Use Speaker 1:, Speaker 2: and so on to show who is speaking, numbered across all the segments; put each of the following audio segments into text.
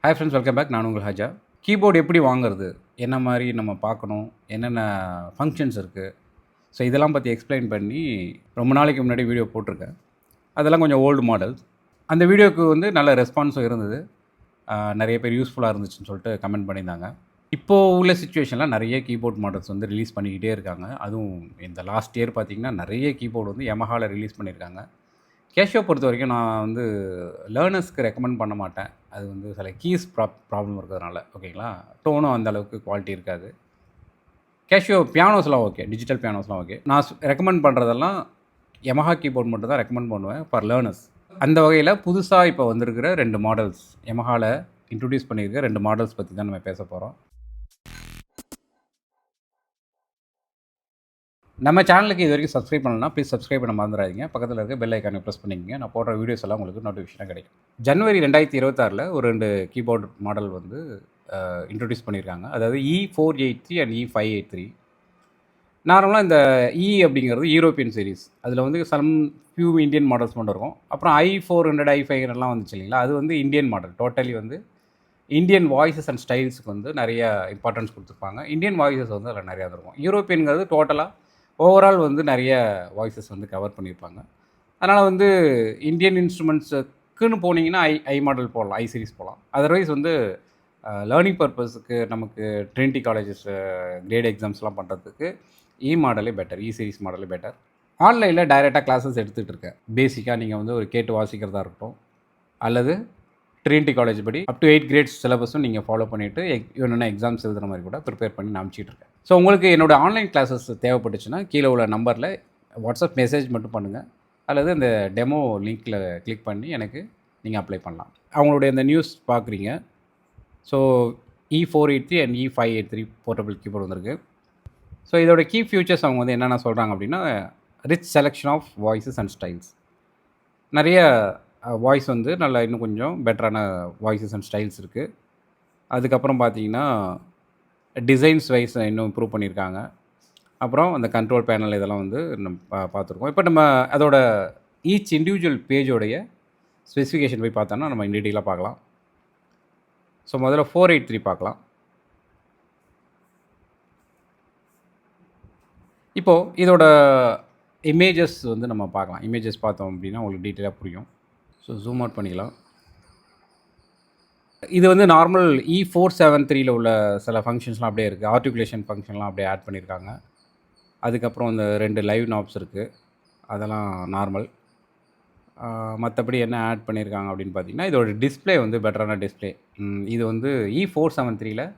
Speaker 1: Hi friends, welcome back. நான் உங்கள் Haja. Keyboard எப்படி வாங்குறது, என்ன மாதிரி நம்ம பார்க்கணும், என்னென்ன ஃபங்க்ஷன்ஸ் இருக்குது, ஸோ இதெல்லாம் பற்றி எக்ஸ்பிளைன் பண்ணி ரொம்ப நாளைக்கு முன்னாடி வீடியோ போட்டிருக்கேன். அதெல்லாம் கொஞ்சம் ஓல்டு மாடல்ஸ். அந்த வீடியோவுக்கு வந்து நல்ல ரெஸ்பான்ஸும் இருந்தது. நிறைய பேர் யூஸ்ஃபுல்லாக இருந்துச்சுன்னு சொல்லிட்டு கமெண்ட் பண்ணியிருந்தாங்க. இப்போது உள்ள சிச்சுவேஷனில் நிறைய கீபோர்ட் மாடல்ஸ் வந்து ரிலீஸ் பண்ணிக்கிட்டே இருக்காங்க. அதுவும் இந்த லாஸ்ட் இயர் பார்த்திங்கன்னா நிறைய கீபோர்டு வந்து யமஹாவில் ரிலீஸ் பண்ணியிருக்காங்க. கேஷியோ பொறுத்த வரைக்கும் நான் வந்து லேர்னர்ஸ்க்கு ரெக்கமெண்ட் பண்ண மாட்டேன். அது வந்து சில கீஸ் ப்ராப்ளம் இருக்கிறதுனால, ஓகேங்களா. டோனும் அந்த அளவுக்கு குவாலிட்டி இருக்காது. கேஷியோ பியானோஸ்லாம் ஓகே, டிஜிட்டல் பியானோஸ்லாம் ஓகே. நான் ரெக்கமெண்ட் பண்ணுறதெல்லாம் யமஹா கீபோர்ட் மட்டும் தான் ரெக்கமெண்ட் பண்ணுவேன் ஃபார் லேர்னர்ஸ். அந்த வகையில் புதுசாக இப்போ வந்திருக்கிற 2 மாடல்ஸ், யமஹாவில் இன்ட்ரடியூஸ் பண்ணியிருக்க 2 மாடல்ஸ் பற்றி தான் நம்ம பேச போகிறோம். நம்ம சேனலுக்கு இது வரைக்கும் சப்ஸ்கிரைப் பண்ணலன்னா ப்ளீஸ் சப்ஸ்கிரைப் பண்ண மறந்துடாதீங்க. பக்கத்தில் இருக்க பெல் ஐக்கானை ப்ரெஸ் பண்ணிக்கங்க. நான் போடுற வீடியோஸ் எல்லாம் உங்களுக்கு நோட்டிஃபிகேஷனாக கிடைக்கும். ஜனவரி 2026 ஒரு 2 கீபோர்டு மாடல் வந்து இன்ட்ரடியூஸ் பண்ணியிருக்காங்க. அதாவது E483 அண்ட் E583. நார்மலாக இந்த அப்படிங்கிறது யூரோப்பியன் சீரிஸ். அதில் வந்து ஃபியூ இந்தியன் மாடல்ஸ் மட்டும் இருக்கும். அப்புறம் i400 i500 வந்துச்சு இல்லைங்களா, அது வந்து இந்தியன் மாடல். டோட்டலி வந்து இந்தியன் வாய்ஸஸ் அண்ட் ஸ்டைல்ஸுக்கு வந்து நிறைய இம்பார்ட்டன்ஸ் கொடுத்துருப்பாங்க. இந்தியன் வாய்ஸஸ் வந்து அதில் நிறையா இருக்கும். யூரோப்பியன்கிறது டோட்டலாக ஓவரால் வந்து நிறைய வாய்ஸஸ் வந்து கவர் பண்ணியிருப்பாங்க. அதனால் வந்து இந்தியன் இன்ஸ்ட்ருமெண்ட்ஸுக்குன்னு போனீங்கன்னா ஐ மாடல் போடலாம், ஐ சீரிஸ் போகலாம். அதர்வைஸ் வந்து லேர்னிங் பர்பஸுக்கு நமக்கு ட்ரினிட்டி காலேஜஸ் கிரேட் எக்ஸாம்ஸ்லாம் பண்ணுறதுக்கு மாடலே பெட்டர், சீரிஸ் மாடலே பெட்டர். ஆன்லைனில் டைரெக்டாக கிளாஸஸ் எடுத்துகிட்டு இருக்கேன். பேசிக்காக நீங்கள் வந்து ஒரு கேட்டு வாசிக்கிறதா இருக்கட்டும், அல்லது ட்ரினிட்டி காலேஜ் படி அப் டு 8 கிரேட்ஸ் சிலபஸும் நீங்கள் ஃபாலோ பண்ணிவிட்டு வேணும்னா எக்ஸாம்ஸ் எழுதுகிற மாதிரி கூட ப்ரிப்பேர் பண்ணி நான் அனுப்பிச்சிட்டு இருக்கேன். ஸோ உங்களுக்கு என்னோடய ஆன்லைன் கிளாஸஸ் தேவைப்பட்டுச்சுன்னா கீழே உள்ள நம்பரில் வாட்ஸ்அப் மெசேஜ் மட்டும் பண்ணுங்கள், அல்லது இந்த டெமோ லிங்க்கில் கிளிக் பண்ணி எனக்கு நீங்கள் அப்ளை பண்ணலாம். அவங்களுடைய இந்த நியூஸ் பார்க்குறீங்க. So E483 and E583 portable keyboard வந்திருக்கு. ஸோ இதோட கீ ஃபியூச்சர்ஸ் அவங்க வந்து என்னென்ன சொல்கிறாங்க அப்படின்னா, rich selection of voices and styles. நிறைய வாய்ஸ் வந்து நல்லா இன்னும் கொஞ்சம் பெட்டரான வாய்ஸஸ் அண்ட் ஸ்டைல்ஸ் இருக்குது. அதுக்கப்புறம் பார்த்தீங்கன்னா டிசைன்ஸ் வைஸ் இன்னும் இம்ப்ரூவ் பண்ணியிருக்காங்க. அப்புறம் அந்த கண்ட்ரோல் பேனல் இதெல்லாம் வந்து நம்ம பார்த்துருக்கோம். இப்போ நம்ம அதோட ஈச் இண்டிவிஜுவல் பேஜோடைய ஸ்பெசிஃபிகேஷன் போய் பார்த்தோன்னா நம்ம டீட்டெயிலாக பார்க்கலாம். ஸோ முதல்ல 483 பார்க்கலாம். இப்போது இதோட இமேஜஸ் வந்து நம்ம பார்க்கலாம். இமேஜஸ் பார்த்தோம் அப்படின்னா உங்களுக்கு டீட்டெயிலாக புரியும். ஸோ ஜூம் அவுட் பண்ணிக்கலாம். இது வந்து நார்மல் E473 உள்ள சில ஃபங்க்ஷன்ஸ்லாம் அப்படியே இருக்குது. ஆர்டிகுலேஷன் ஃபங்க்ஷன்லாம் அப்படியே ஆட் பண்ணியிருக்காங்க. அதுக்கப்புறம் இந்த 2 லைவ் நாப்ஸ் இருக்குது, அதெல்லாம் நார்மல். மற்றபடி என்ன ஆட் பண்ணியிருக்காங்க அப்படின்னு பார்த்தீங்கன்னா, இதோட டிஸ்பிளே வந்து பெட்டரான டிஸ்பிளே. இது வந்து E473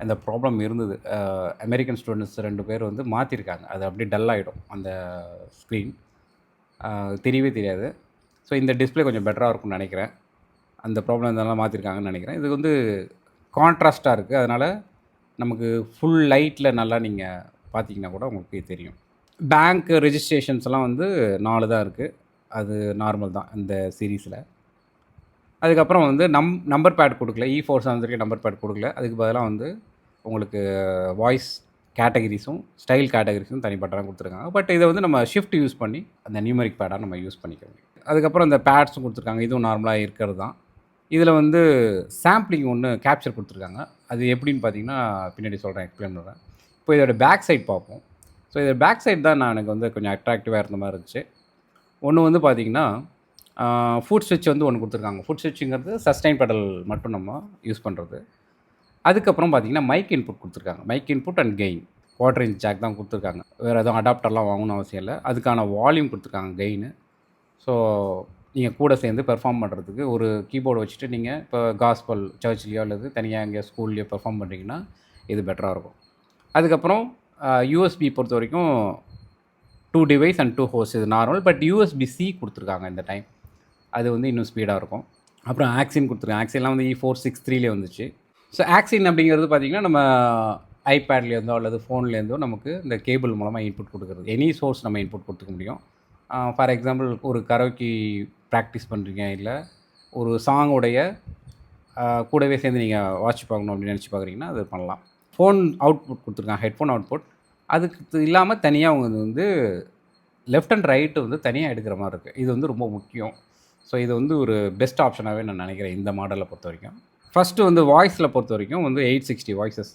Speaker 1: அந்த ப்ராப்ளம் இருந்தது. அமெரிக்கன் ஸ்டூடெண்ட்ஸ் 2 பேர் வந்து மாற்றிருக்காங்க. அது அப்படியே டல் ஆகிடும் அந்த ஸ்க்ரீன், தெரியவே தெரியாது. ஸோ இந்த டிஸ்பிளே கொஞ்சம் பெட்டராக இருக்கும்னு நினைக்கிறேன். அந்த ப்ராப்ளம் இதெல்லாம் மாற்றிருக்காங்கன்னு நினைக்கிறேன். இது வந்து கான்ட்ராஸ்ட்டாக இருக்குது. அதனால் நமக்கு ஃபுல் லைட்டில் நல்லா நீங்கள் பார்த்தீங்கன்னா கூட உங்களுக்கு தெரியும். பேங்க் ரெஜிஸ்ட்ரேஷன்ஸ்லாம் வந்து 4 தான் இருக்குது. அது நார்மல் தான் இந்த சீரீஸில். அதுக்கப்புறம் வந்து நம்பர் பேட் கொடுக்கல. E473 நம்பர் பேட் கொடுக்கல. அதுக்கு பதிலாக வந்து உங்களுக்கு வாய்ஸ் கேட்டகரிஸும் ஸ்டைல் கேட்டகரிஸும் தனிப்பட்டலாம் கொடுத்துருக்காங்க. பட் இதை வந்து நம்ம ஷிஃப்ட் யூஸ் பண்ணி அந்த நியூமரிக் பேடாக நம்ம யூஸ் பண்ணிக்க முடியும். அதுக்கப்புறம் இந்த பேட்ஸும் கொடுத்துருக்காங்க. இதுவும் நார்மலாக இருக்கிறது தான். இதில் வந்து சாம்பிளிங் ஒன்று கேப்சர் கொடுத்துருக்காங்க. அது எப்படின்னு பார்த்தீங்கன்னா பின்னாடி சொல்கிறேன், எக்ஸ்பிளைன் பண்ணுறேன். இப்போ இதோட பேக் சைட் பார்ப்போம். ஸோ இதோட பேக் சைட் தான் எனக்கு வந்து கொஞ்சம் அட்ராக்டிவாக இருந்த மாதிரி இருந்துச்சு. ஒன்று வந்து பார்த்திங்கன்னா ஃபுட் ஸ்விட்ச் வந்து ஒன்று கொடுத்துருக்காங்க. ஃபுட் ஸ்விட்சுங்கிறது சஸ்டைன் பெடல் மட்டும் நம்ம யூஸ் பண்ணுறது. அதுக்கப்புறம் பார்த்திங்கன்னா மைக் இன்புட் கொடுத்துருக்காங்க. Mic input and gain, 1/4 inch jack தான் கொடுத்துருக்காங்க. வேறு எதுவும் அடாப்டர்லாம் வாங்கணும் அவசியம் இல்லை. அதுக்கான வால்யூம் கொடுத்துருக்காங்க, கெயின். ஸோ நீங்கள் கூட சேர்ந்து பெர்ஃபார்ம் பண்ணுறதுக்கு ஒரு கீபோர்டு வச்சுட்டு நீங்கள் இப்போ காஸ்பல் சர்ச்லேயோ அல்லது தனியாக எங்கேயோ ஸ்கூல்லையோ பெர்ஃபார்ம் பண்ணுறீங்கன்னா இது பெட்டராக இருக்கும். அதுக்கப்புறம் யூஎஸ்பி பொறுத்த வரைக்கும் 2 டிவைஸ் அண்ட் 2 ஹோஸ்ட் இது நார்மல். பட் USB-C கொடுத்துருக்காங்க இந்த டைம். அது வந்து இன்னும் ஸ்பீடாக இருக்கும். அப்புறம் ஆக்சின் கொடுத்துருக்காங்க. ஆக்சின்லாம் வந்து E463 வந்துச்சு. ஸோ ஆக்சின் அப்படிங்கிறது பார்த்திங்கன்னா நம்ம ஐபேட்லேருந்தோ அல்லது ஃபோன்லேருந்தோ நமக்கு இந்த கேபிள் மூலமாக இன்புட் கொடுக்குறது. எனி சோர்ஸ் நம்ம இன்புட் கொடுத்துக்க முடியும். ஃபார் எக்ஸாம்பிள் ஒரு கரோக்கி ப்ராக்டிஸ் பண்ணுறீங்க, இல்லை ஒரு சாங்கோடைய கூடவே சேர்ந்து நீங்கள் வாட்ச் பார்க்கணும் அப்படின்னு நினச்சி பார்க்குறீங்கன்னா அது பண்ணலாம். ஃபோன் அவுட்புட் கொடுத்துருக்காங்க, ஹெட்ஃபோன் அவுட்புட். அதுக்கு இல்லாமல் தனியாக அவங்க வந்து லெஃப்ட் அண்ட் ரைட்டு வந்து தனியாக எடுக்கிற மாதிரி இருக்குது. இது வந்து ரொம்ப முக்கியம். ஸோ இது வந்து ஒரு பெஸ்ட் ஆப்ஷனாகவே நான் நினைக்கிறேன் இந்த மாடலை பொறுத்த வரைக்கும். ஃபஸ்ட்டு வந்து வாய்ஸில் பொறுத்த வரைக்கும் வந்து 860 வாய்ஸஸ்.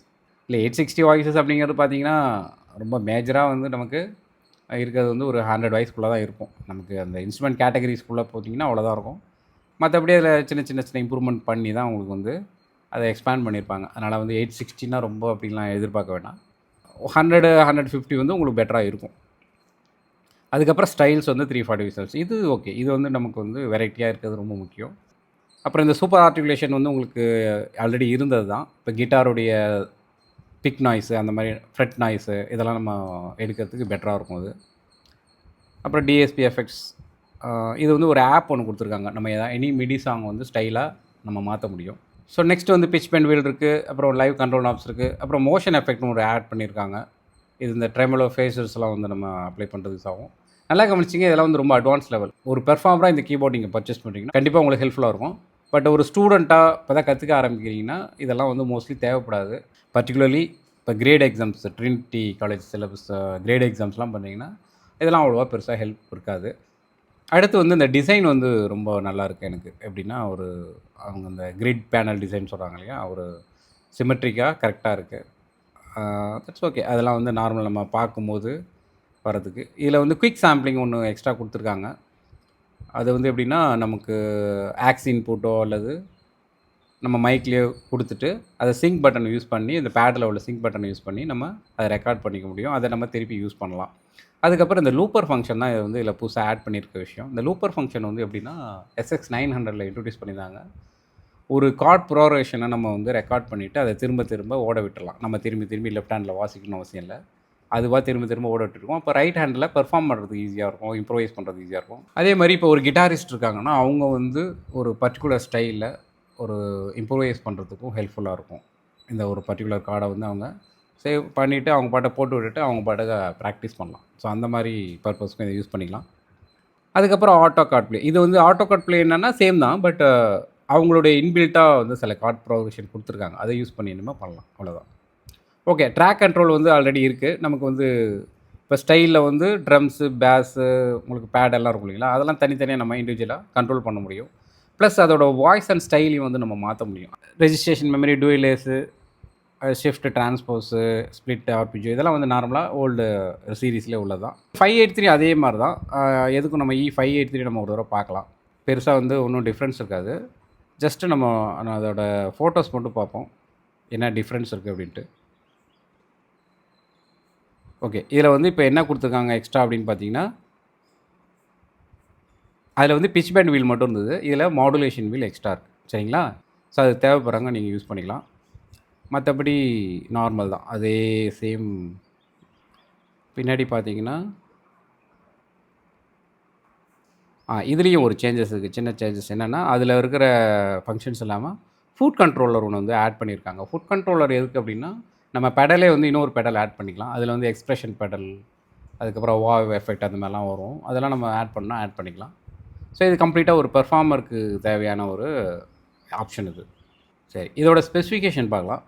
Speaker 1: இல்லை 860 வாய்ஸஸ் அப்படிங்கிறது பார்த்தீங்கன்னா, ரொம்ப மேஜராக வந்து நமக்கு இருக்கிறது வந்து ஒரு 100 வாய்ஸ்க்குள்ள தான் இருக்கும். நமக்கு அந்த இன்ஸ்ட்ருமெண்ட் கேட்டகரிஸ்க்குள்ள போத்திங்கன்னா அவ்வளோதான் இருக்கும். மற்றபடி அதில் சின்ன சின்ன சின்ன இம்ப்ரூவ்மெண்ட் பண்ணி தான் உங்களுக்கு வந்து அதை எக்ஸ்பேண்ட் பண்ணியிருப்பாங்க. அதனால் வந்து 860னா ரொம்ப அப்படிலாம் எதிர்பார்க்க வேண்டாம். 100, 150 வந்து உங்களுக்கு பெட்டராக இருக்கும். அதுக்கப்புறம் ஸ்டைல்ஸ் வந்து 340 விசல்ஸ். இது ஓகே. இது வந்து நமக்கு வந்து வெரைட்டியாக இருக்கிறது ரொம்ப முக்கியம். அப்புறம் இந்த சூப்பர் ஆர்டிகுலேஷன் வந்து உங்களுக்கு ஆல்ரெடி இருந்தது தான். இப்போ கிட்டாருடைய பிக் நாய்ஸு, அந்த மாதிரி ஃப்ரெட் நாய்ஸு இதெல்லாம் நம்ம எடுக்கிறதுக்கு பெட்டராக இருக்கும் அது. அப்புறம் டிஎஸ்பி எஃபெக்ட்ஸ். இது வந்து ஒரு ஆப் ஒன்று கொடுத்துருக்காங்க. நம்ம எனி மிடி சாங் வந்து ஸ்டைலாக நம்ம மாற்ற முடியும். ஸோ நெக்ஸ்ட் வந்து பிட்ச் பெண்ட் வீல் இருக்குது. அப்புறம் லைவ் கண்ட்ரோல் நாப்ஸ் இருக்குது. அப்புறம் மோஷன் எஃபெக்ட்னு ஒரு ஆட் பண்ணியிருக்காங்க. இது இந்த ட்ரெமலோ ஃபேஸர்ஸ்லாம் வந்து நம்ம அப்ளை பண்ணுறதுக்கு ஆகும். நல்லா கவனிச்சிங்க, இதெல்லாம் வந்து ரொம்ப அட்வான்ஸ் லெவல். ஒரு பெர்ஃபார்மராக இந்த கீபோர்ட் நீங்கள் பர்ச்சேஸ் பண்ணுறீங்கன்னா கண்டிப்பாக உங்களுக்கு ஹெல்ப்ஃபுல்லாக இருக்கும். பட் ஒரு ஸ்டூடெண்ட்டாக இப்போ தான் கற்றுக்க ஆரம்பிக்கிறீங்கன்னா இதெல்லாம் வந்து மோஸ்ட்லி தேவைப்படாது. பர்டிகுலர்லி இப்போ grade exams, Trinity college syllabus grade எக்ஸாம்ஸ்லாம் பண்ணிங்கன்னா இதெல்லாம் அவ்வளோவா பெருசாக ஹெல்ப் இருக்காது. அடுத்து வந்து இந்த டிசைன் வந்து ரொம்ப நல்லாயிருக்கு எனக்கு. எப்படின்னா ஒரு அவங்க அந்த கிரிட் பேனல் டிசைன் சொல்கிறாங்க இல்லையா, ஒரு சிமெட்ரிக்காக கரெக்டாக இருக்குது. That's okay. அதெல்லாம் வந்து நார்மல் நம்ம பார்க்கும்போது வரதுக்கு. இதில் வந்து குயிக் சாம்பிளிங் ஒன்று எக்ஸ்ட்ரா கொடுத்துருக்காங்க. அது வந்து எப்படின்னா நமக்கு ஆக்ஸ் இன்புட்டோ அல்லது நம்ம மைக்லேயோ கொடுத்துட்டு அதை சிங்க் பட்டனை யூஸ் பண்ணி, இந்த பேடில் உள்ள சிங்க் பட்டனை யூஸ் பண்ணி நம்ம அதை ரெக்கார்ட் பண்ணிக்க முடியும். அதை நம்ம திருப்பி யூஸ் பண்ணலாம். அதுக்கப்புறம் இந்த லூப்பர் ஃபங்க்ஷன் தான் இது வந்து இதில் புதுசாக ஆட் பண்ணியிருக்க விஷயம். இந்த லூப்பர் ஃபங்க்ஷன் வந்து எப்படின்னா SX900ல் இன்ட்ரடியூஸ் பண்ணியிருந்தாங்க. ஒரு கார்ட் ப்ரோக்ரேஷனை நம்ம வந்து ரெக்கார்ட் பண்ணிவிட்டு அதை திரும்ப திரும்ப ஓட விட்டுடலாம். நம்ம திரும்பி திரும்பி லெஃப்ட் ஹேண்டில் வாசிக்கணும்னு அவசியம் இல்லை. அதுவாக திரும்ப திரும்ப ஓட விட்டுருக்கோம். அப்போ ரைட் ஹேண்டில் பெர்ஃபார்ம் பண்ணுறதுக்கு ஈஸியாக இருக்கும், இம்ப்ரோவைஸ் பண்ணுறதுக்கு ஈஸியாக இருக்கும். அதே மாதிரி இப்போ ஒரு கிட்டாரிஸ்ட் இருக்காங்கன்னா அவங்க வந்து ஒரு பர்டிகுலர் ஸ்டைலில் ஒரு இம்ப்ரோவைஸ் பண்ணுறதுக்கும் ஹெல்ப்ஃபுல்லாக இருக்கும். இந்த ஒரு பர்டிகுலர் கார்டை வந்து அவங்க சேவ் பண்ணிவிட்டு அவங்க பாட்டை போட்டு விட்டுட்டு அவங்க பாட்டுக்கு ப்ராக்டிஸ் பண்ணலாம். ஸோ அந்த மாதிரி பர்பஸ்க்கும் இதை யூஸ் பண்ணிக்கலாம். அதுக்கப்புறம் ஆட்டோ கார்ட் ப்ளே. இது வந்து ஆட்டோ கார்ட் ப்ளே என்னென்னா சேம் தான். பட் அவங்களுடைய இன்பில்ட்டாக வந்து சில கார்ட் ப்ரோக்ரேஷன் கொடுத்துருக்காங்க. அதை யூஸ் பண்ணி நம்ம பண்ணலாம். அவ்வளோதான். ஓகே. ட்ராக் கண்ட்ரோல் வந்து ஆல்ரெடி இருக்குது. நமக்கு வந்து இப்போ ஸ்டைலில் வந்து ட்ரம்ஸு, பேஸு, உங்களுக்கு பேட் எல்லாம் இருக்கும் இல்லைங்களா, அதெல்லாம் தனித்தனியாக நம்ம இண்டிவிஜுவலாக கண்ட்ரோல் பண்ண முடியும். ப்ளஸ் அதோட வாய்ஸ் அண்ட் ஸ்டைலையும் வந்து நம்ம மாற்ற முடியும். ரெஜிஸ்ட்ரேஷன் மெமரி, டூயலேஸு, ஷிஃப்ட், டிரான்ஸ்போஸு, ஸ்ப்ளிட், ஆர்பிஜியோ இதெல்லாம் வந்து நார்மலாக ஓல்டு சீரீஸ்லேயே உள்ளது தான். 583 அதே மாதிரி தான். எதுக்கும் நம்ம E583 நம்ம ஒரு தடவை பார்க்கலாம். பெருசாக வந்து ஒன்றும் டிஃப்ரென்ஸ் இருக்காது. ஜஸ்ட்டு நம்ம அதோட ஃபோட்டோஸ் மட்டும் பார்ப்போம், என்ன டிஃப்ரென்ஸ் இருக்குது அப்படின்ட்டு. ஓகே. இதில் வந்து இப்போ என்ன கொடுத்துருக்காங்க எக்ஸ்ட்ரா அப்படின்னு பார்த்தீங்கன்னா, அதில் வந்து பிட்ச் பேண்ட் வீல் மட்டும் இருந்தது. இதில் மாடுலேஷன் வீல் எக்ஸ்ட்ரா இருக்குது. சரிங்களா? ஸோ அது தேவைப்படுறாங்க, நீங்கள் யூஸ் பண்ணிக்கலாம். மற்றபடி நார்மல் தான். அதே சேம். பின்னாடி பார்த்தீங்கன்னா இதுலேயும் ஒரு சேஞ்சஸ் இருக்குது. சின்ன சேஞ்சஸ் என்னென்னா, அதில் இருக்கிற ஃபங்க்ஷன்ஸ் இல்லாமல் ஃபுட் கண்ட்ரோலர் ஒன்று வந்து ஆட் பண்ணியிருக்காங்க. ஃபுட் கண்ட்ரோலர் எதுக்கு அப்படின்னா, நம்ம பெடலே வந்து இன்னொரு பெடல் ஆட் பண்ணிக்கலாம். அதில் வந்து எக்ஸ்ப்ரெஷன் பெடல், அதுக்கப்புறம் வாவ் எஃபெக்ட் அந்த மாதிரிலாம் வரும். அதெல்லாம் நம்ம ஆட் பண்ணால் ஆட் பண்ணிக்கலாம். ஸோ இது கம்ப்ளீட்டாக ஒரு பெர்ஃபார்மருக்கு தேவையான ஒரு ஆப்ஷன் இது. சரி, இதோட ஸ்பெசிஃபிகேஷன் பார்க்கலாம்.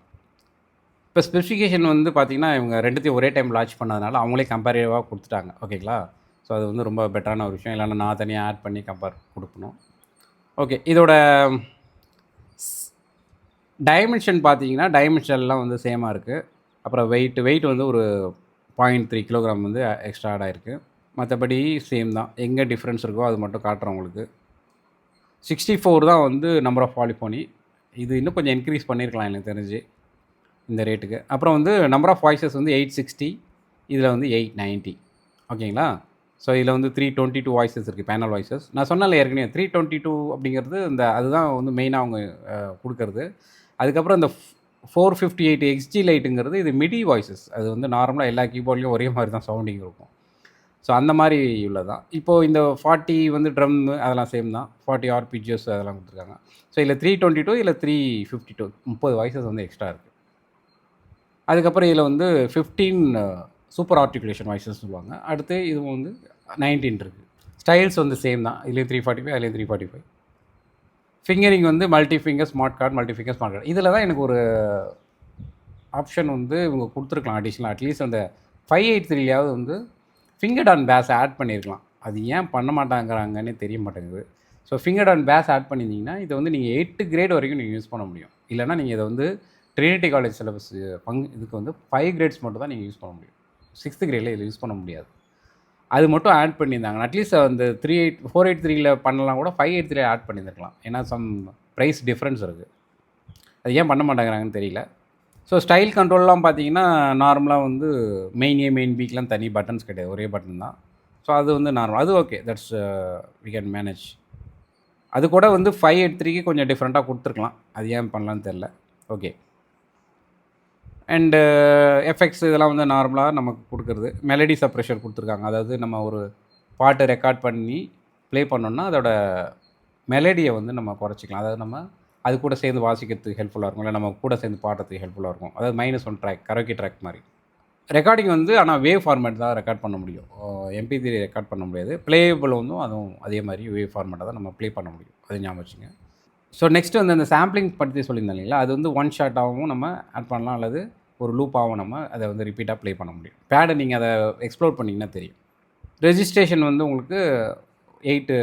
Speaker 1: இப்போ ஸ்பெசிஃபிகேஷன் வந்து பார்த்திங்கன்னா, இவங்க ரெண்டுத்தையும் ஒரே டைம் லான்ச் பண்ணதுனால அவங்களே கம்பேரிவாக கொடுத்துட்டாங்க. ஓகேங்களா? ஸோ அது வந்து ரொம்ப பெட்டரான ஒரு விஷயம். இல்லைன்னா நான் தனியாக ஆட் பண்ணி கம்பேர் கொடுக்கணும். ஓகே. இதோட டைமென்ஷன் பார்த்தீங்கன்னா, டைமென்ஷன்லாம் வந்து சேமாக இருக்குது. அப்புறம் வெயிட் வந்து ஒரு 0.3 கிலோகிராம் வந்து எக்ஸ்ட்ரா ஆட் ஆகிருக்கு. மற்றபடி சேம் தான். எங்கே டிஃப்ரென்ஸ் இருக்கோ அது மட்டும் காட்டுறேன் உங்களுக்கு. 64 தான் வந்து நம்பர் ஆஃப் பாலிஃபோனி. இது இன்னும் கொஞ்சம் இன்க்ரீஸ் பண்ணியிருக்கலாம் எனக்கு தெரிஞ்சு இந்த ரேட்டுக்கு. அப்புறம் வந்து நம்பர் ஆஃப் வாய்ஸஸ் வந்து 860, இதில் வந்து 890. ஓகேங்களா? ஸோ இதில் வந்து 322 வாய்ஸஸ் இருக்குது, பேனல் வாய்ஸஸ். நான் சொன்னால ஏற்கனவே 322 அப்படிங்கிறது இந்த அதுதான் வந்து மெயினாக அவங்க கொடுக்கறது. அதுக்கப்புறம் இந்த 458 XG லைட்டுங்கிறது இது மிடி வாய்ஸஸ். அது வந்து நார்மலாக எல்லா கீபோர்ட்லேயும் ஒரே மாதிரி தான் சவுண்டிங் இருக்கும். ஸோ அந்த மாதிரி உள்ளதான். இப்போது இந்த 40 வந்து ட்ரம் அதெல்லாம் சேம் தான். 40 ஆர்பிஜிஎஸ் அதெல்லாம் கொடுத்துருக்காங்க. ஸோ இதில் 322, இதில் 352, 30 வாய்ஸஸ் வந்து எக்ஸ்ட்ரா இருக்குது. அதுக்கப்புறம் இதில் வந்து 15 சூப்பர் ஆர்டிகுலேஷன் வாய்ஸஸ் சொல்லுவாங்க. அடுத்து இது வந்து 19 இருக்குது. ஸ்டைல்ஸ் வந்து சேம் தான். இதுலேயும் 345, அதுலேயும் 345. ஃபிங்கரிங் வந்து multi finger smart card, multi finger smart card. இதில் தான் எனக்கு ஒரு ஆப்ஷன் வந்து இவங்க கொடுத்துருக்கலாம் அடிஷ்னலாக. அட்லீஸ்ட் அந்த 583லையாவது வந்து ஃபிங்கர்ட் ஆன் பேஸ் ஆட் பண்ணியிருக்கலாம். அது ஏன் பண்ண மாட்டாங்கிறாங்கன்னே தெரிய மாட்டேங்குது. ஸோ ஃபிங்கர்ட் ஆன் பேஸ் ஆட் பண்ணியிருந்தீங்கன்னா இதை வந்து நீங்கள் 8 கிரேட் வரைக்கும் நீங்கள் யூஸ் பண்ண முடியும். இல்லைனா நீங்கள் இதை வந்து ட்ரினிட்டி காலேஜ் சிலபஸ் இதுக்கு வந்து 5 கிரேட்ஸ் மட்டும் தான் நீங்கள் யூஸ் பண்ண முடியும். 6th கிரேடில் இதில் யூஸ் பண்ண முடியாது. அது மட்டும் ஆட் பண்ணியிருந்தாங்க. அட்லீஸ்ட் அந்த 483ல பண்ணலாம் கூட 583 ஆட் பண்ணியிருந்துருக்கலாம். ஏன்னா சம் ப்ரைஸ் டிஃப்ரென்ஸ் இருக்குது. அது ஏன் பண்ண மாட்டேங்கிறாங்கன்னு தெரியல. ஸோ ஸ்டைல் கண்ட்ரோல்லாம் பார்த்தீங்கன்னா நார்மலாக வந்து மெயின் ஏ மெயின் பிக்கெலாம் தனி பட்டன்ஸ் கிடையாது, ஒரே பட்டன் தான். ஸோ அது வந்து நார்மல், அது okay, that's we can manage. அது கூட வந்து 583க்கு கொஞ்சம் டிஃப்ரெண்ட்டாக கொடுத்துருக்கலாம், அது ஏன் பண்ணலான்னு தெரில. ஓகே. அண்டு எஃபெக்ட்ஸ் இதெல்லாம் வந்து நார்மலாக நமக்கு கொடுக்குறது. மெலடி சப்ரெஷர் கொடுத்துருக்காங்க. அதாவது நம்ம ஒரு பாட்டு ரெக்கார்ட் பண்ணி ப்ளே பண்ணோன்னா அதோட மெலடியை வந்து நம்ம குறைச்சிக்கலாம். அதாவது நம்ம அது கூட சேர்ந்து வாசிக்கிறதுக்கு ஹெல்ப்ஃபுல்லாக இருக்கும், இல்லை நம்ம கூட சேர்ந்து பாடுறதுக்கு ஹெல்ப்ஃபுல்லாக இருக்கும். அதாவது -1 ட்ராக், கரோக்கி ட்ராக் மாதிரி. ரெக்கார்டிங் வந்து ஆனால் வேவ் ஃபார்மேட் தான் ரெக்கார்ட் பண்ண முடியும், MP3 ரெக்கார்ட் பண்ண முடியாது. ப்ளேயபிள் வந்து அதுவும் அதே மாதிரி வேவ் ஃபார்மேட்டை தான் நம்ம ப்ளே பண்ண முடியும், அது ஞாபகம் வச்சுங்க. ஸோ நெக்ஸ்ட் வந்து அந்த சாம்பிளிங் பற்றி சொல்லியிருந்தேன் இல்லைங்களா, அது வந்து ஒன் ஷாட்டாகவும் நம்ம ஆட் பண்ணலாம், அல்லது ஒரு லூப்பாகவும் நம்ம அதை வந்து ரிப்பீட்டாக ப்ளே பண்ண முடியும். பேடை நீங்கள் அதை எக்ஸ்ப்ளோர் பண்ணிங்கன்னா தெரியும். ரெஜிஸ்ட்ரேஷன் வந்து உங்களுக்கு 8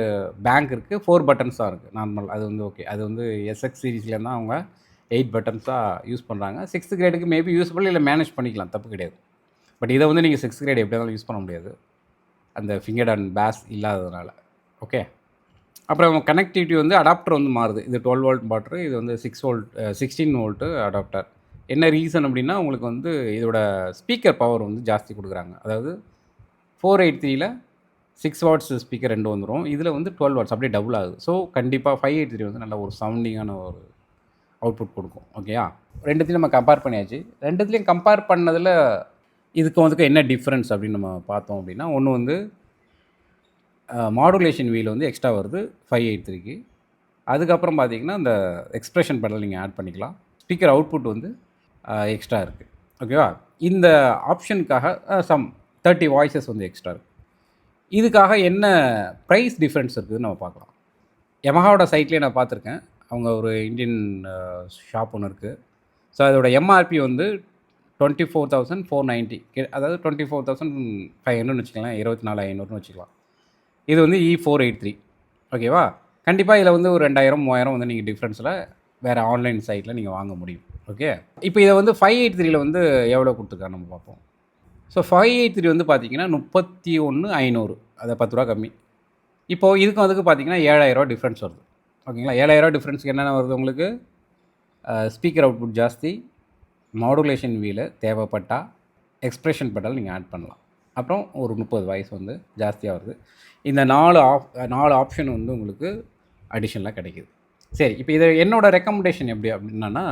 Speaker 1: பேங்க் இருக்குது, 4 பட்டன்ஸ் தான் இருக்குது நார்மல். அது வந்து ஓகே. அது வந்து SX சீரீஸில் தான் அவங்க 8 பட்டன்ஸாக யூஸ் பண்ணுறாங்க. 6th கிரேடுக்கு மேபி யூஸ்ஃபுல், இல்லை மேனேஜ் பண்ணிக்கலாம், தப்பு கிடையாது. பட் இதை வந்து நீங்கள் 6th கிரேட் எப்படி இருந்தாலும் யூஸ் பண்ண முடியாது, அந்த ஃபிங்கர்ட் அண்ட் பேஸ் இல்லாததுனால. ஓகே. அப்புறம் கனெக்டிவிட்டி வந்து அடாப்டர் வந்து மாறுது. இது 12 வோல்ட் பாட்ரு, இது வந்து 16 வோல்ட்டு அடாப்டர். என்ன ரீசன் அப்படின்னா, உங்களுக்கு வந்து இதோட ஸ்பீக்கர் பவர் வந்து ஜாஸ்தி கொடுக்குறாங்க. அதாவது 483ல் 6 வாட்ஸ் ஸ்பீக்கர் 2 வந்துடும், இதில் வந்து 12 வாட்ஸ், அப்படியே டபுள் ஆகுது. ஸோ கண்டிப்பாக 583 வந்து நல்ல ஒரு சவுண்டிங்கான ஒரு அவுட்புட் கொடுக்கும். ஓகேயா, ரெண்டுத்தையும் நம்ம கம்பேர் பண்ணியாச்சு. ரெண்டுத்துலேயும் கம்பேர் பண்ணதில் இதுக்கு வந்து என்ன டிஃப்ரென்ஸ் அப்படின்னு நம்ம பார்த்தோம் அப்படின்னா, ஒன்று வந்து மாடுலேஷன் வீல் வந்து எக்ஸ்ட்ரா வருது 583க்கு. அதுக்கப்புறம் பார்த்தீங்கன்னா அந்த எக்ஸ்ப்ரெஷன் பெடல் நீங்கள் ஆட் பண்ணிக்கலாம். ஸ்பீக்கர் அவுட்புட் வந்து எக்ஸ்ட்ரா இருக்குது. ஓகேவா, இந்த ஆப்ஷனுக்காக சம் 30 வாய்ஸஸ் வந்து எக்ஸ்ட்ரா இருக்குது. இதுக்காக என்ன ப்ரைஸ் டிஃப்ரென்ஸ் இருக்குதுன்னு நம்ம பார்க்கலாம். யமஹாவோட சைட்லேயே நான் பார்த்துருக்கேன், அவங்க ஒரு இந்தியன் ஷாப் ஒன்று இருக்குது. ஸோ அதோட எம்ஆர்பி வந்து 24,490, அதாவது 24,500ன்னு வச்சுக்கலாம், 24,500ன்னு வச்சுக்கலாம். இது வந்து E483. ஓகேவா, கண்டிப்பாக இதில் வந்து ஒரு 2000 3000 வந்து நீங்கள் டிஃப்ரென்ஸில் வேறு ஆன்லைன் சைட்டில் நீங்கள் வாங்க முடியும். ஓகே. இப்போ இதை வந்து 583ல் வந்து எவ்வளோ கொடுத்துருக்காங்க நம்ம பார்ப்போம். ஸோ 583 வந்து பார்த்தீங்கன்னா 31,500, அதை 10 ரூபா கம்மி. இப்போது இதுக்கும் அதுக்கு பார்த்தீங்கன்னா 7,000 டிஃப்ரென்ஸ் வருது. ஓகேங்களா, 7,000 டிஃப்ரென்ஸுக்கு என்னென்ன வருது உங்களுக்கு? ஸ்பீக்கர் அவுட்புட் ஜாஸ்தி, மாடுலேஷன் வீலு தேவைப்பட்டால் எக்ஸ்ப்ரெஷன் பெடல் நீங்கள் ஆட் பண்ணலாம், அப்புறம் ஒரு 30 வாய்ஸ் வந்து ஜாஸ்தியாக வருது. இந்த 4 ஆப்ஷன் வந்து உங்களுக்கு அடிஷனலாக கிடைக்கிது. சரி, இப்போ இதை என்னோடய ரெக்கமெண்டேஷன் எப்படி அப்படின்னா,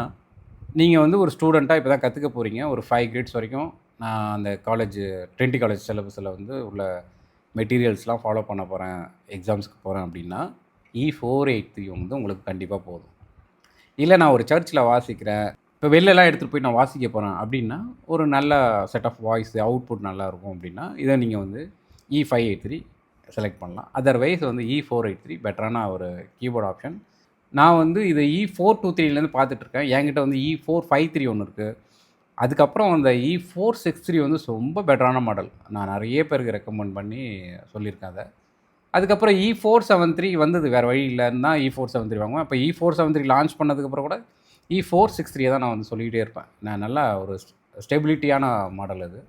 Speaker 1: நீங்கள் வந்து ஒரு ஸ்டூடெண்ட்டாக இப்போ தான் கற்றுக்க போகிறீங்க, ஒரு 5 கிரேட்ஸ் வரைக்கும் நான் அந்த ட்ரினிட்டி காலேஜ் சிலபஸில் வந்து உள்ள மெட்டீரியல்ஸ்லாம் ஃபாலோ பண்ண போகிறேன், எக்ஸாம்ஸ்க்கு போகிறேன் அப்படின்னா E483 வந்து உங்களுக்கு கண்டிப்பாக போதும். இல்லை நான் ஒரு சர்ச்சில் வாசிக்கிறேன், இப்போ வெளிலலாம் எடுத்துகிட்டு போய் நான் வாசிக்க போகிறேன் அப்படின்னா, ஒரு நல்ல செட் ஆஃப் வாய்ஸ் அவுட்புட் நல்லாயிருக்கும் அப்படின்னா இதை நீங்கள் வந்து E583 செலக்ட் பண்ணலாம். அதர்வைஸ் வந்து E483 பெட்டரான ஒரு கீபோர்ட் ஆப்ஷன். நான் வந்து இது E423லேருந்து பார்த்துட்ருக்கேன். என்கிட்ட வந்து E453 ஒன்று இருக்குது. அதுக்கப்புறம் அந்த E463 வந்து ரொம்ப பெட்டரான மாடல், நான் நிறைய பேருக்கு ரெக்கமெண்ட் பண்ணி சொல்லியிருக்கேன் அதை. அதுக்கப்புறம் E473 வந்தது, வேறு வழி இல்லைன்னு தான் E473 வாங்குவேன். அப்போ E473 லான்ச் பண்ணதுக்கப்புறம் கூட E463 தான் நான் வந்து சொல்லிக்கிட்டே இருப்பேன். நான் நல்லா ஒரு ஸ்டெபிலிட்டியான மாடல் அது.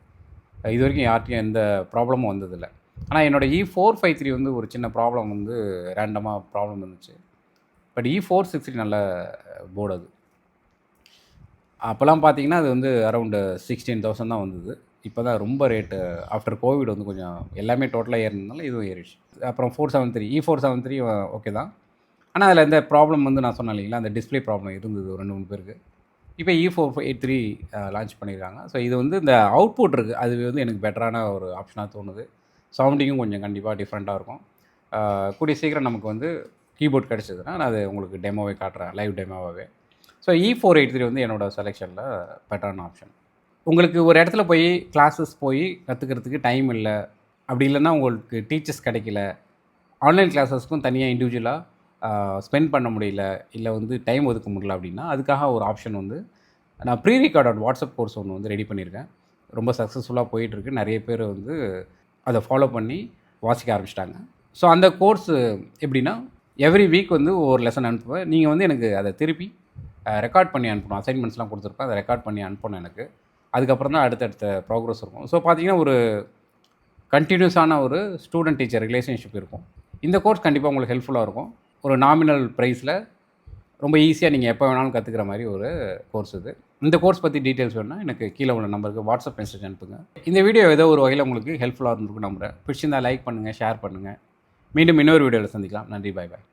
Speaker 1: இது வரைக்கும் யார்ட்டையும் எந்த ப்ராப்ளமும் வந்ததில்லை. ஆனால் என்னோடய E453 வந்து ஒரு சின்ன ப்ராப்ளம் வந்து ரேண்டமாக ப்ராப்ளம் இருந்துச்சு. பட் E463 நல்ல போர்டு அது. அப்போல்லாம் பார்த்தீங்கன்னா அது வந்து அரௌண்டு 16,000 தான் வந்தது. இப்போ தான் ரொம்ப ரேட்டு ஆஃப்டர் கோவிட் வந்து கொஞ்சம் எல்லாமே டோட்டலாக ஏறினதுனால இதுவும் ஏறிடுச்சு. அப்புறம் E473 ஓகே தான். ஆனால் அதில் இந்த ப்ராப்ளம் வந்து நான் சொன்னேன் இல்லைங்களா, அந்த டிஸ்பிளே ப்ராப்ளம் இருந்தது ஒரு 2-3 பேருக்கு. இப்போ E483 லான்ச் பண்ணியிருக்காங்க. ஸோ இது வந்து இந்த அவுட்புட் இருக்குது, அது வந்து எனக்கு பெட்டரான ஒரு ஆப்ஷனாக தோணுது. சவுண்டிங்கும் கொஞ்சம் கண்டிப்பாக டிஃப்ரெண்ட்டாக இருக்கும். கூடிய சீக்கிரம் நமக்கு வந்து கீபோர்ட் கிடச்சிதுன்னா நான் அது உங்களுக்கு டெமோவே காட்டுறேன், லைவ் டெமோவாகவே. ஸோ E483 வந்து என்னோடய செலெக்ஷனில் பெட்டரான ஆப்ஷன். உங்களுக்கு ஒரு இடத்துல போய் கிளாஸஸ் போய் கற்றுக்கிறதுக்கு டைம் இல்லை, அப்படி இல்லைன்னா உங்களுக்கு டீச்சர்ஸ் கிடைக்கல, ஆன்லைன் கிளாஸஸ்க்கும் தனியாக இண்டிவிஜுவலாக ஸ்பெண்ட் பண்ண முடியல, இல்லை வந்து டைம் ஒதுக்க முடியல அப்படின்னா அதுக்காக ஒரு ஆப்ஷன் வந்து நான் ப்ரீ ரெக்கார்டட் வாட்ஸ்அப் கோர்ஸ் ஒன்று வந்து ரெடி பண்ணியிருக்கேன். ரொம்ப சக்ஸஸ்ஃபுல்லாக போயிட்டுருக்கு. நிறைய பேர் வந்து அதை ஃபாலோ பண்ணி வாசிக்க ஆரம்பிச்சிட்டாங்க. ஸோ அந்த கோர்ஸு எப்படின்னா, எவ்ரி வீக் வந்து ஒரு லெசன் அனுப்புவேன். நீங்கள் வந்து எனக்கு அதை திருப்பி ரெக்கார்ட் பண்ணி அனுப்பணும். அசைன்மெண்ட்ஸ்லாம் கொடுத்துருப்பேன். அதை ரெக்கார்ட் பண்ணி அனுப்பணும் எனக்கு. அதுக்கப்புறம் தான் அடுத்தடுத்த ப்ராக்ரஸ் இருக்கும். ஸோ பார்த்தீங்கன்னா, ஒரு கன்டினியூஸான ஒரு ஸ்டூடெண்ட் டீச்சர் ரிலேஷன்ஷிப் இருக்கும். இந்த கோர்ஸ் கண்டிப்பாக உங்களுக்கு ஹெல்ப்ஃபுல்லாக இருக்கும். ஒரு நாமினல் ப்ரைஸில் ரொம்ப ஈஸியாக நீங்கள் எப்போ வேணாலும் கற்றுக்கிற மாதிரி ஒரு கோர்ஸ் இது. இந்த கோர்ஸ் பற்றி டீட்டெயில்ஸ் வேணும்னா எனக்கு கீழே உள்ள நம்பருக்கு வாட்ஸ்அப் மெசேஜ் அனுப்புங்க. இந்த வீடியோ ஏதோ ஒரு வகையில் உங்களுக்கு ஹெல்ப்ஃபுல்லாக இருந்திருக்கும் நம்புகிறேன். பிடிச்சிருந்தா லைக் பண்ணுங்கள், ஷேர் பண்ணுங்கள். மீண்டும் இன்னொரு வீடியோவில் சந்திக்கலாம். நன்றி, பாய் பாய்.